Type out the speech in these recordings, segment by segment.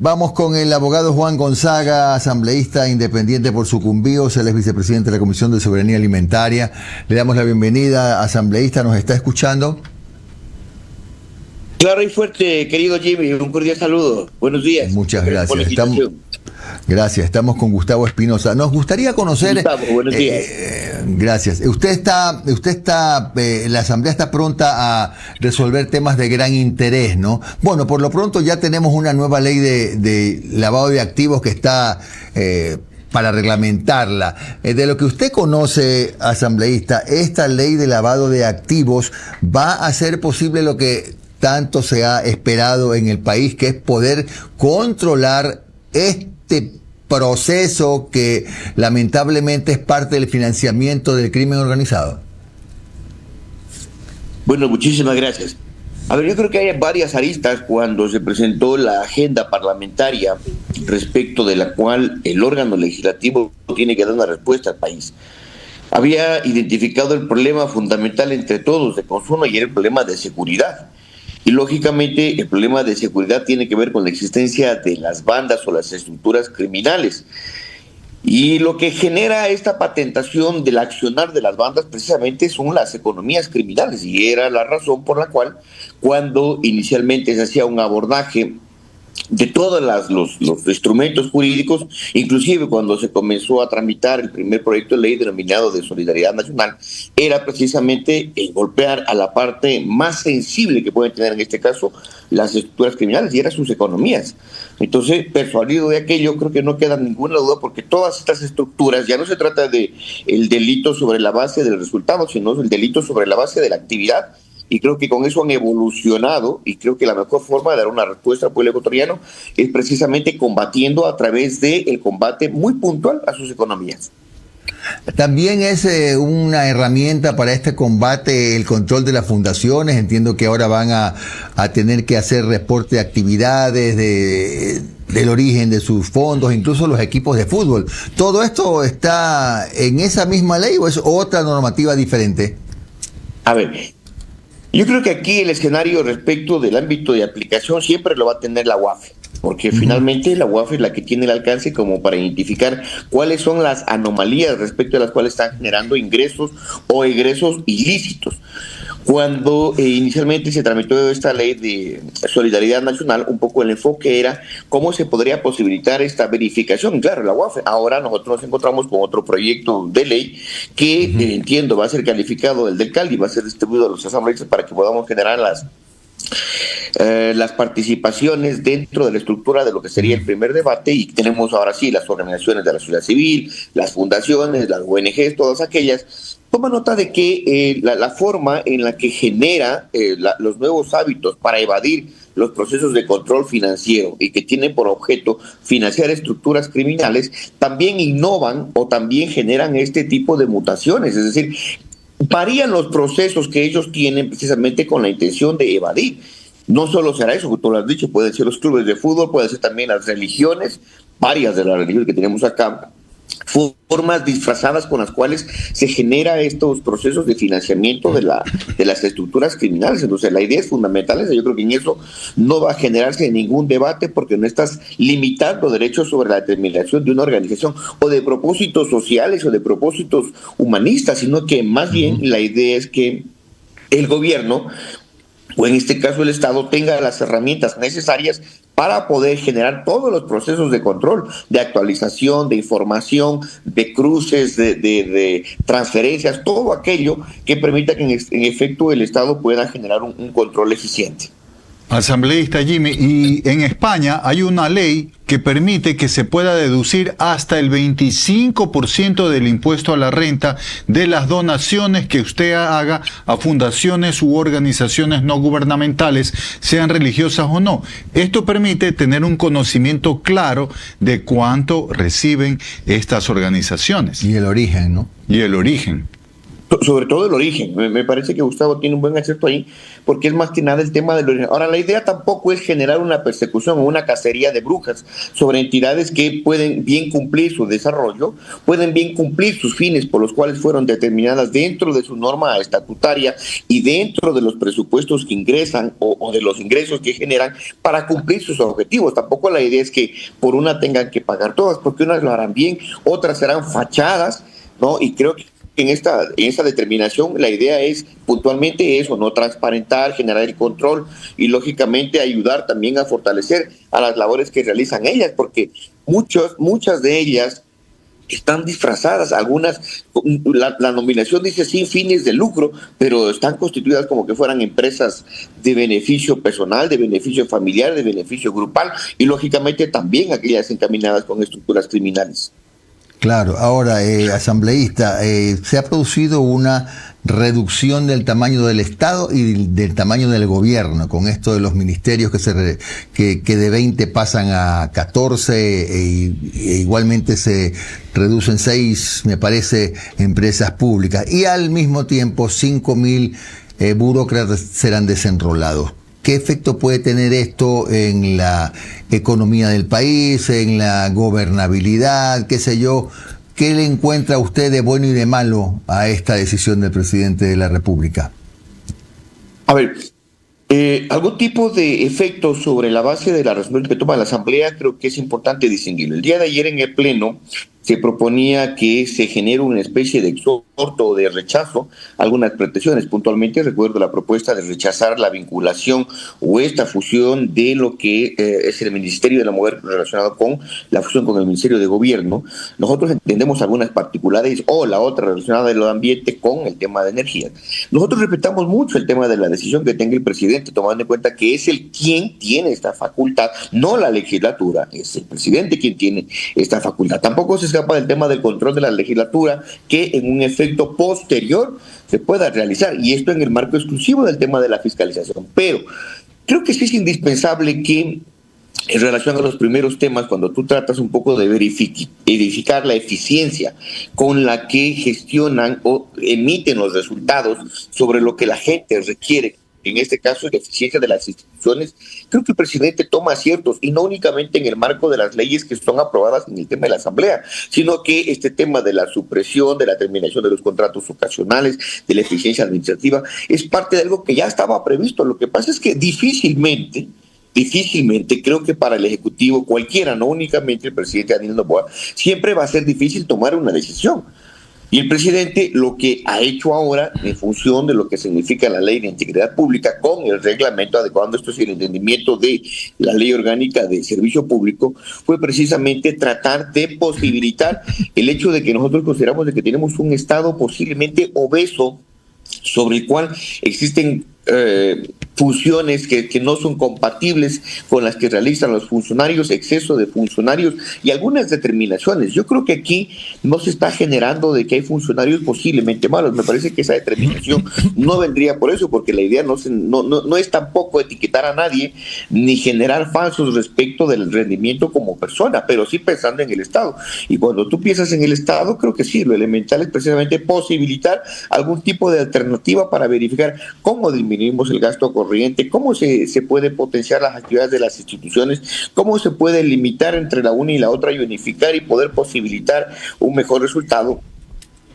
Vamos con el abogado Juan Gonzaga, asambleísta independiente por Sucumbíos. Él es vicepresidente de la Comisión de Soberanía Alimentaria. Le damos la bienvenida, asambleísta. ¿Nos está escuchando? Claro y fuerte, querido Jimmy. Un cordial saludo. Buenos días. Muchas gracias. Gracias. Estamos con Gustavo Espinosa. Nos gustaría conocer... Gustavo, buenos días. Gracias. La Asamblea está pronta a resolver temas de gran interés, ¿no? Bueno, por lo pronto ya tenemos una nueva ley de lavado de activos que está para reglamentarla. De lo que usted conoce, asambleísta, esta ley de lavado de activos va a hacer posible lo que tanto se ha esperado en el país, que es poder controlar este proceso que lamentablemente es parte del financiamiento del crimen organizado. Bueno, muchísimas gracias. A ver, yo creo que hay varias aristas cuando se presentó la agenda parlamentaria respecto de la cual el órgano legislativo tiene que dar una respuesta al país. Había identificado el problema fundamental entre todos de consumo y era el problema de seguridad. Y lógicamente el problema de seguridad tiene que ver con la existencia de las bandas o las estructuras criminales. Y lo que genera esta patentación del accionar de las bandas precisamente son las economías criminales. Y era la razón por la cual cuando inicialmente se hacía un abordaje de todos los instrumentos jurídicos, inclusive cuando se comenzó a tramitar el primer proyecto de ley denominado de Solidaridad Nacional, era precisamente golpear a la parte más sensible que pueden tener en este caso las estructuras criminales, y eran sus economías. Entonces, persuadido de aquello, creo que no queda ninguna duda, porque todas estas estructuras, ya no se trata de el delito sobre la base del resultado, sino el delito sobre la base de la actividad. Y creo que con eso han evolucionado, y creo que la mejor forma de dar una respuesta al pueblo ecuatoriano es precisamente combatiendo a través del combate muy puntual a sus economías. También es una herramienta para este combate el control de las fundaciones. Entiendo que ahora van a tener que hacer reporte de actividades, del origen de sus fondos, incluso los equipos de fútbol. ¿Todo esto está en esa misma ley o es otra normativa diferente? A ver, yo creo que aquí el escenario respecto del ámbito de aplicación siempre lo va a tener la UAFE, porque finalmente la UAFE es la que tiene el alcance como para identificar cuáles son las anomalías respecto a las cuales están generando ingresos o egresos ilícitos. Cuando inicialmente se tramitó esta ley de Solidaridad Nacional, un poco el enfoque era cómo se podría posibilitar esta verificación. Claro, la UAFE. Ahora nosotros nos encontramos con otro proyecto de ley que entiendo va a ser calificado el del CAL y va a ser distribuido a los asambleístas para que podamos generar las participaciones dentro de la estructura de lo que sería el primer debate, y tenemos ahora sí las organizaciones de la sociedad civil, las fundaciones, las ONGs, todas aquellas. Toma nota de que la forma en la que genera los nuevos hábitos para evadir los procesos de control financiero y que tienen por objeto financiar estructuras criminales, también innovan o también generan este tipo de mutaciones, es decir, varían los procesos que ellos tienen precisamente con la intención de evadir. No solo será eso, como tú lo has dicho, pueden ser los clubes de fútbol, pueden ser también las religiones, varias de las religiones que tenemos acá, formas disfrazadas con las cuales se genera estos procesos de financiamiento de las estructuras criminales. Entonces la idea es fundamental, yo creo que en eso no va a generarse ningún debate, porque no estás limitando derechos sobre la determinación de una organización o de propósitos sociales o de propósitos humanistas, sino que más bien la idea es que el gobierno, o en este caso el Estado, tenga las herramientas necesarias para poder generar todos los procesos de control, de actualización, de información, de cruces, de transferencias, todo aquello que permita que en efecto el Estado pueda generar un control eficiente. Asambleísta Jimmy, y en España hay una ley que permite que se pueda deducir hasta el 25% del impuesto a la renta de las donaciones que usted haga a fundaciones u organizaciones no gubernamentales, sean religiosas o no. Esto permite tener un conocimiento claro de cuánto reciben estas organizaciones. Y el origen, ¿no? Y el origen. Sobre todo el origen. Me parece que Gustavo tiene un buen acierto ahí, porque es más que nada el tema del origen. Ahora, la idea tampoco es generar una persecución o una cacería de brujas sobre entidades que pueden bien cumplir su desarrollo, pueden bien cumplir sus fines por los cuales fueron determinadas dentro de su norma estatutaria y dentro de los presupuestos que ingresan o de los ingresos que generan para cumplir sus objetivos. Tampoco la idea es que por una tengan que pagar todas, porque unas lo harán bien, otras serán fachadas, ¿no? Y creo que en esta determinación la idea es puntualmente eso, no transparentar, generar el control y lógicamente ayudar también a fortalecer a las labores que realizan ellas, porque muchas de ellas están disfrazadas, algunas, la nominación dice sin fines de lucro, pero están constituidas como que fueran empresas de beneficio personal, de beneficio familiar, de beneficio grupal y lógicamente también aquellas encaminadas con estructuras criminales. Claro, ahora, asambleísta, se ha producido una reducción del tamaño del Estado y del tamaño del gobierno, con esto de los ministerios que de 20 pasan a 14 e igualmente se reducen 6, me parece, empresas públicas, y al mismo tiempo 5.000 burócratas serán desenrolados. ¿Qué efecto puede tener esto en la economía del país, en la gobernabilidad, qué sé yo? ¿Qué le encuentra a usted de bueno y de malo a esta decisión del presidente de la República? A ver, algún tipo de efecto sobre la base de la resolución que toma la Asamblea creo que es importante distinguirlo. El día de ayer en el Pleno se proponía que se genere una especie de exhorto o de rechazo a algunas pretensiones. Puntualmente recuerdo la propuesta de rechazar la vinculación o esta fusión de lo que es el Ministerio de la Mujer relacionado con la fusión con el Ministerio de Gobierno. Nosotros entendemos algunas particularidades o la otra relacionada del ambiente con el tema de energía. Nosotros respetamos mucho el tema de la decisión que tenga el presidente, tomando en cuenta que es el quien tiene esta facultad, no la legislatura, es el presidente quien tiene esta facultad. Tampoco se escapa del tema del control de la legislatura, que en un efecto posterior se pueda realizar, y esto en el marco exclusivo del tema de la fiscalización. Pero creo que sí es indispensable que en relación a los primeros temas, cuando tú tratas un poco de verificar la eficiencia con la que gestionan o emiten los resultados sobre lo que la gente requiere, en este caso la eficiencia de las instituciones, creo que el presidente toma aciertos, y no únicamente en el marco de las leyes que son aprobadas en el tema de la Asamblea, sino que este tema de la supresión, de la terminación de los contratos ocasionales, de la eficiencia administrativa, es parte de algo que ya estaba previsto. Lo que pasa es que difícilmente creo que para el Ejecutivo cualquiera, no únicamente el presidente Daniel Noboa, siempre va a ser difícil tomar una decisión. Y el presidente lo que ha hecho ahora, en función de lo que significa la ley de integridad pública, con el reglamento, adecuando esto y el entendimiento de la ley orgánica de servicio público, fue precisamente tratar de posibilitar el hecho de que nosotros consideramos de que tenemos un Estado posiblemente obeso, sobre el cual existen funciones que no son compatibles con las que realizan los funcionarios, exceso de funcionarios y algunas determinaciones. Yo creo que aquí no se está generando de que hay funcionarios posiblemente malos. Me parece que esa determinación no vendría por eso, porque la idea no es tampoco etiquetar a nadie ni generar falsos respecto del rendimiento como persona, pero sí pensando en el Estado. Y cuando tú piensas en el Estado, creo que sí, lo elemental es precisamente posibilitar algún tipo de alternativa para verificar cómo disminuimos el gasto corriente, cómo se puede potenciar las actividades de las instituciones, cómo se puede limitar entre la una y la otra y unificar y poder posibilitar un mejor resultado.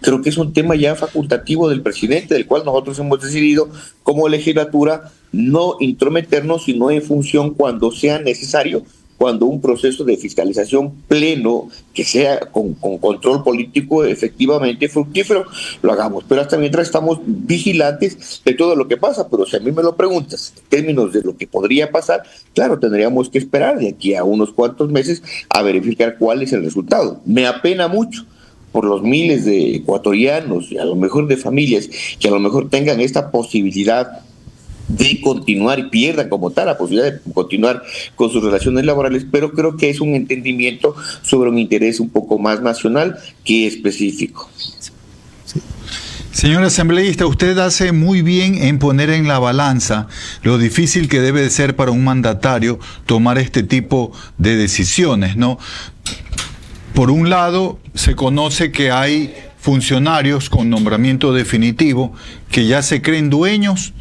Creo que es un tema ya facultativo del presidente, del cual nosotros hemos decidido como legislatura no intrometernos, sino en función cuando sea necesario, cuando un proceso de fiscalización pleno, que sea con control político efectivamente fructífero, lo hagamos. Pero hasta mientras estamos vigilantes de todo lo que pasa. Pero si a mí me lo preguntas en términos de lo que podría pasar, claro, tendríamos que esperar de aquí a unos cuantos meses a verificar cuál es el resultado. Me apena mucho por los miles de ecuatorianos y a lo mejor de familias que a lo mejor tengan esta posibilidad de continuar y pierdan como tal la posibilidad de continuar con sus relaciones laborales, pero creo que es un entendimiento sobre un interés un poco más nacional que específico. Señor asambleísta, usted hace muy bien en poner en la balanza lo difícil que debe de ser para un mandatario tomar este tipo de decisiones, ¿no? Por un lado, se conoce que hay funcionarios con nombramiento definitivo que ya se creen dueños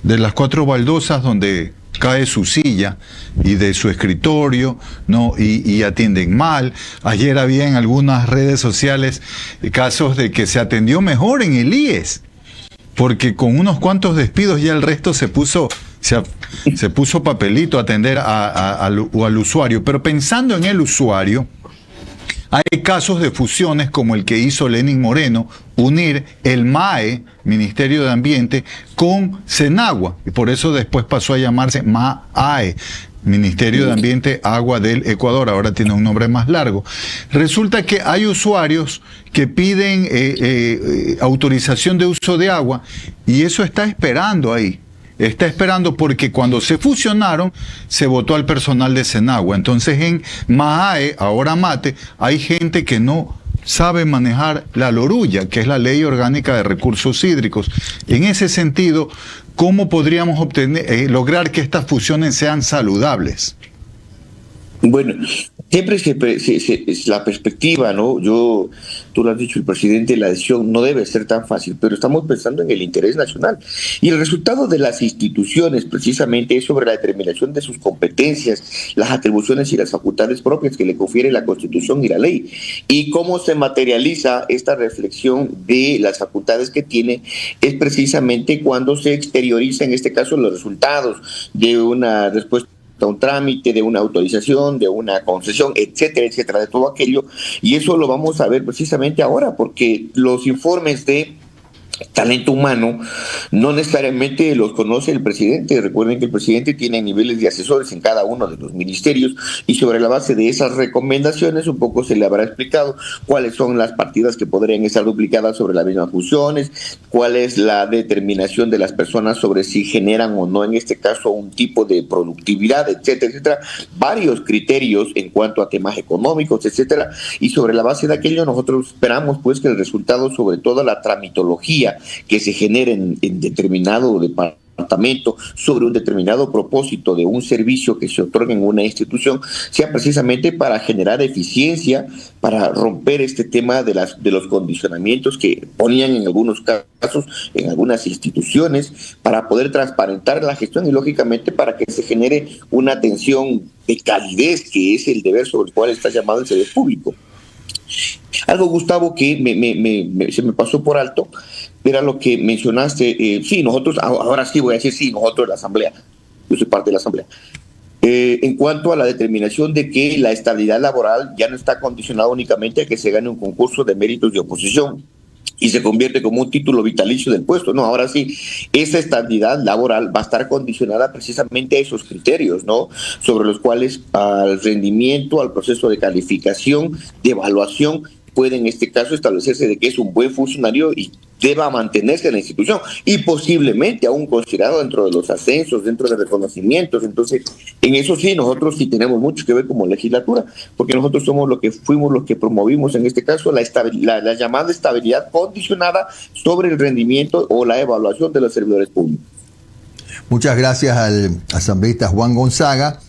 de las 4 baldosas donde cae su silla y de su escritorio, ¿no? Y atienden mal. Ayer había en algunas redes sociales casos de que se atendió mejor en el IES, porque con unos cuantos despidos ya el resto se puso papelito a atender al usuario. Pero pensando en el usuario, hay casos de fusiones como el que hizo Lenín Moreno, unir el MAE, Ministerio de Ambiente, con Senagua, y por eso después pasó a llamarse MAAE, Ministerio de Ambiente, Agua del Ecuador, ahora tiene un nombre más largo. Resulta que hay usuarios que piden autorización de uso de agua, y eso está esperando ahí. Está esperando porque cuando se fusionaron se votó al personal de Senagua. Entonces en MAAE, ahora MATE, hay gente que no sabe manejar la LORUYA, que es la Ley Orgánica de Recursos Hídricos. En ese sentido, ¿cómo podríamos lograr que estas fusiones sean saludables? Bueno, siempre es la perspectiva, ¿no? Tú lo has dicho, el presidente, la decisión no debe ser tan fácil, pero estamos pensando en el interés nacional. Y el resultado de las instituciones, precisamente, es sobre la determinación de sus competencias, las atribuciones y las facultades propias que le confiere la Constitución y la ley. Y cómo se materializa esta reflexión de las facultades que tiene es precisamente cuando se exterioriza, en este caso, los resultados de una respuesta a un trámite, de una autorización, de una concesión, etcétera, etcétera, de todo aquello. Y eso lo vamos a ver precisamente ahora, porque los informes de talento humano no necesariamente los conoce el presidente. Recuerden que el presidente tiene niveles de asesores en cada uno de los ministerios, y sobre la base de esas recomendaciones un poco se le habrá explicado cuáles son las partidas que podrían estar duplicadas sobre las mismas funciones, cuál es la determinación de las personas sobre si generan o no, en este caso, un tipo de productividad, etcétera, etcétera, varios criterios en cuanto a temas económicos, etcétera. Y sobre la base de aquello nosotros esperamos pues que el resultado, sobre todo la tramitología que se genere en determinado departamento sobre un determinado propósito de un servicio que se otorga en una institución, sea precisamente para generar eficiencia, para romper este tema de los condicionamientos que ponían en algunos casos en algunas instituciones, para poder transparentar la gestión y lógicamente para que se genere una atención de calidez, que es el deber sobre el cual está llamado el servicio público. Algo, Gustavo, que se me pasó por alto, era lo que mencionaste. Sí, nosotros, ahora sí voy a decir, sí, nosotros, la Asamblea, yo soy parte de la Asamblea. En cuanto a la determinación de que la estabilidad laboral ya no está condicionada únicamente a que se gane un concurso de méritos de oposición y se convierte como un título vitalicio del puesto. No, ahora sí, esa estabilidad laboral va a estar condicionada precisamente a esos criterios, ¿no? Sobre los cuales al rendimiento, al proceso de calificación, de evaluación, puede en este caso establecerse de que es un buen funcionario y deba mantenerse en la institución, y posiblemente aún considerado dentro de los ascensos, dentro de reconocimientos. Entonces, en eso sí, nosotros sí tenemos mucho que ver como legislatura, porque nosotros fuimos los que promovimos en este caso la llamada estabilidad condicionada sobre el rendimiento o la evaluación de los servidores públicos. Muchas gracias al asambleísta Juan Gonzaga.